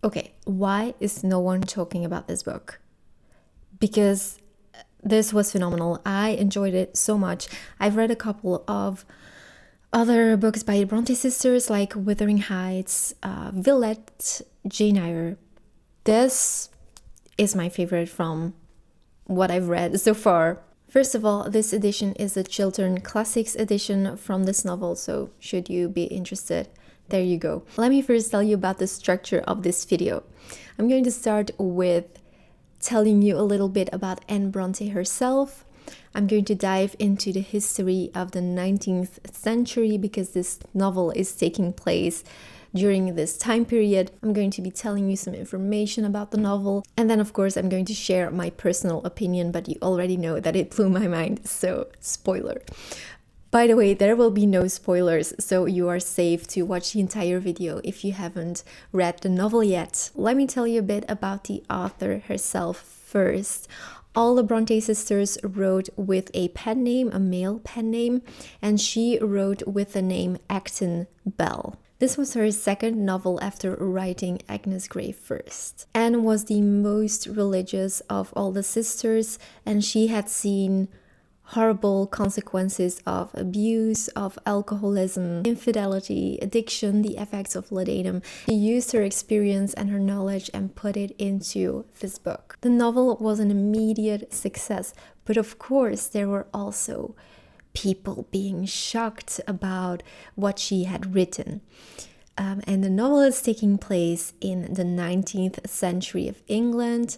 Okay, why is no one talking about this book? Because this was phenomenal. I enjoyed it so much. I've read a couple of other books by the Brontë sisters like Wuthering Heights, Villette, Jane Eyre. This is my favorite from what I've read so far. First of all, this edition is a Chiltern Classics edition from this novel, so should you be interested, there you go. Let me first tell you about the structure of this video. I'm going to start with telling you a little bit about Anne Brontë herself. I'm going to dive into the history of the 19th century because this novel is taking place during this time period. I'm going to be telling you some information about the novel, and then of course I'm going to share my personal opinion, but you already know that it blew my mind, so spoiler. By the way, there will be no spoilers, so you are safe to watch the entire video if you haven't read the novel yet. Let me tell you a bit about the author herself first. All the Brontë sisters wrote with a pen name, a male pen name, and she wrote with the name Acton Bell. This was her second novel after writing Agnes Grey first. Anne was the most religious of all the sisters, and she had seen horrible consequences of abuse, of alcoholism, infidelity, addiction, the effects of laudanum. She used her experience and her knowledge and put it into this book. The novel was an immediate success, but of course there were also people being shocked about what she had written. And the novel is taking place in the 19th century of England,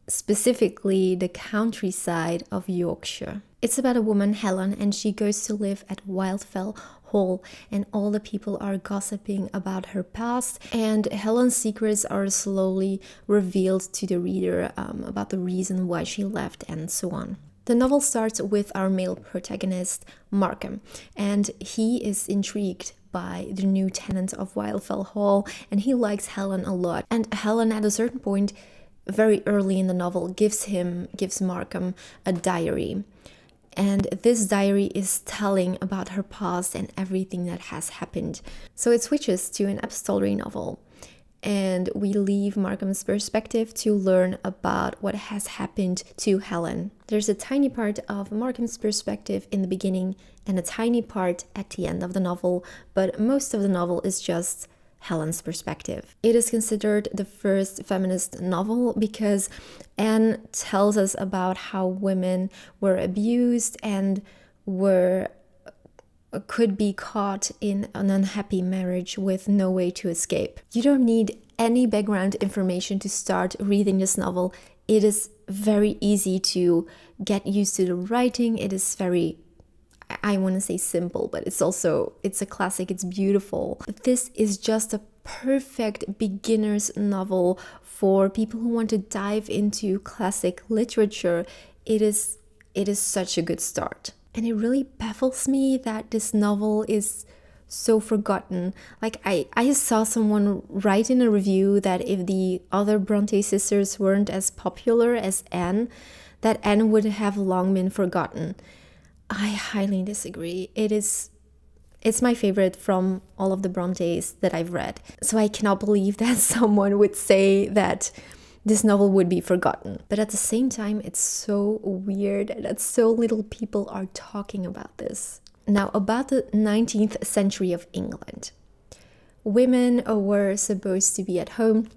specifically the countryside of Yorkshire. It's about a woman, Helen, and she goes to live at Wildfell Hall, and all the people are gossiping about her past, and Helen's secrets are slowly revealed to the reader about the reason why she left and so on. The novel starts with our male protagonist, Markham, and he is intrigued by the new tenant of Wildfell Hall, and he likes Helen a lot. And Helen, at a certain point, very early in the novel, gives Markham a diary. And this diary is telling about her past and everything that has happened. So it switches to an epistolary novel, and we leave Markham's perspective to learn about what has happened to Helen. There's a tiny part of Markham's perspective in the beginning and a tiny part at the end of the novel, but most of the novel is just Helen's perspective. It is considered the first feminist novel because Anne tells us about how women were abused and could be caught in an unhappy marriage with no way to escape. You don't need any background information to start reading this novel. It is very easy to get used to the writing. It is very, I want to say simple, but it's a classic, it's beautiful. But this is just a perfect beginner's novel for people who want to dive into classic literature. It is such a good start. And it really baffles me that this novel is so forgotten. Like I saw someone write in a review that if the other Brontë sisters weren't as popular as Anne, that Anne would have long been forgotten. I highly disagree. It's my favorite from all of the Brontes that I've read. So I cannot believe that someone would say that this novel would be forgotten. But at the same time, it's so weird that so little people are talking about this. Now, about the 19th century of England. Women were supposed to be at home,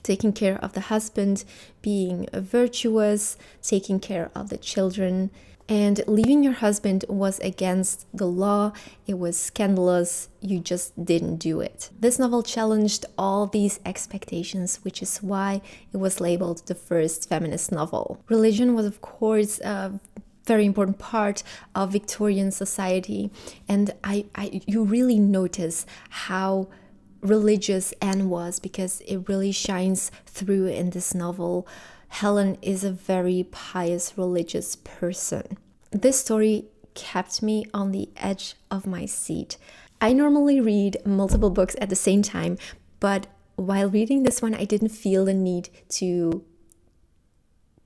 taking care of the husband, being virtuous, taking care of the children. And leaving your husband was against the law. It was scandalous. You just didn't do it. This novel challenged all these expectations, which is why it was labeled the first feminist novel. Religion was, of course, a very important part of Victorian society. And you really notice how religious Anne was because it really shines through in this novel. Helen is a very pious religious person. This story kept me on the edge of my seat. I normally read multiple books at the same time, but while reading this one, I didn't feel the need to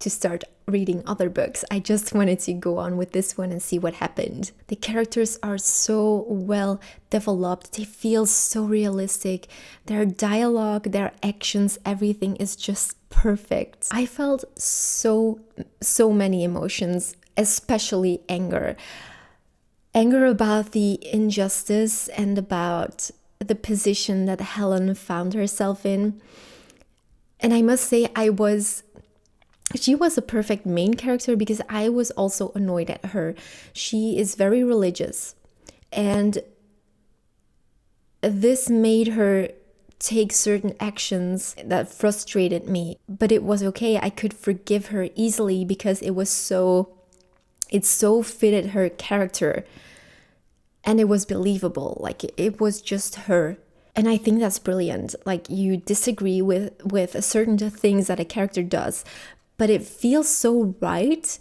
to start reading other books. I just wanted to go on with this one and see what happened. The characters are so well developed. They feel so realistic. Their dialogue, their actions, everything is just perfect. I felt so many emotions, especially anger. Anger about the injustice and about the position that Helen found herself in. And I must say, she was a perfect main character because I was also annoyed at her. She is very religious, and this made her take certain actions that frustrated me. But it was okay. I could forgive her easily because it so fitted her character, and it was believable. Like, it was just her. And I think that's brilliant. Like, you disagree with certain things that a character does, but it feels so right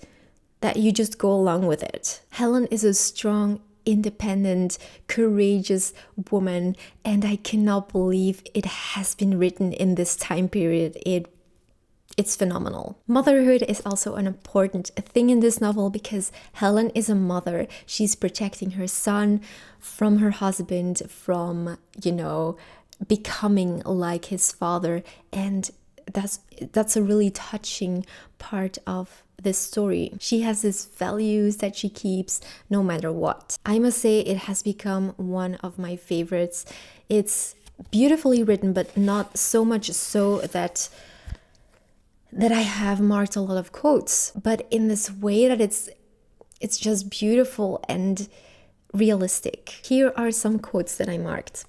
that you just go along with it. Helen is a strong, independent, courageous woman, and I cannot believe it has been written in this time period. It's phenomenal. Motherhood is also an important thing in this novel because Helen is a mother. She's protecting her son from her husband, from, becoming like his father. And that's a really touching part of this story. She has these values that she keeps no matter what. I must say it has become one of my favorites. It's beautifully written, but not so much so that I have marked a lot of quotes, but in this way that it's just beautiful and realistic. Here are some quotes that I marked.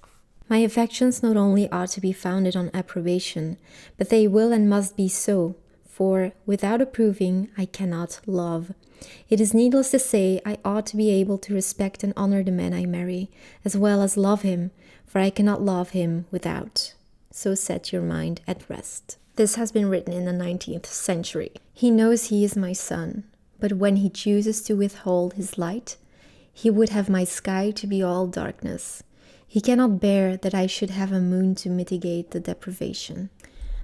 My affections not only ought to be founded on approbation, but they will and must be so, for without approving I cannot love. It is needless to say I ought to be able to respect and honor the man I marry, as well as love him, for I cannot love him without. So set your mind at rest. This has been written in the 19th century. He knows he is my son, but when he chooses to withhold his light, he would have my sky to be all darkness. He cannot bear that I should have a moon to mitigate the deprivation.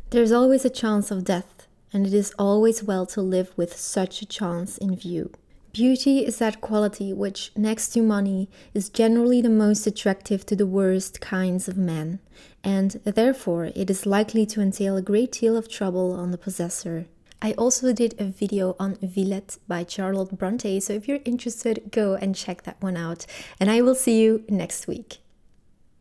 There is always a chance of death, and it is always well to live with such a chance in view. Beauty is that quality which, next to money, is generally the most attractive to the worst kinds of men, and therefore it is likely to entail a great deal of trouble on the possessor. I also did a video on Villette by Charlotte Brontë, so if you're interested, go and check that one out, and I will see you next week.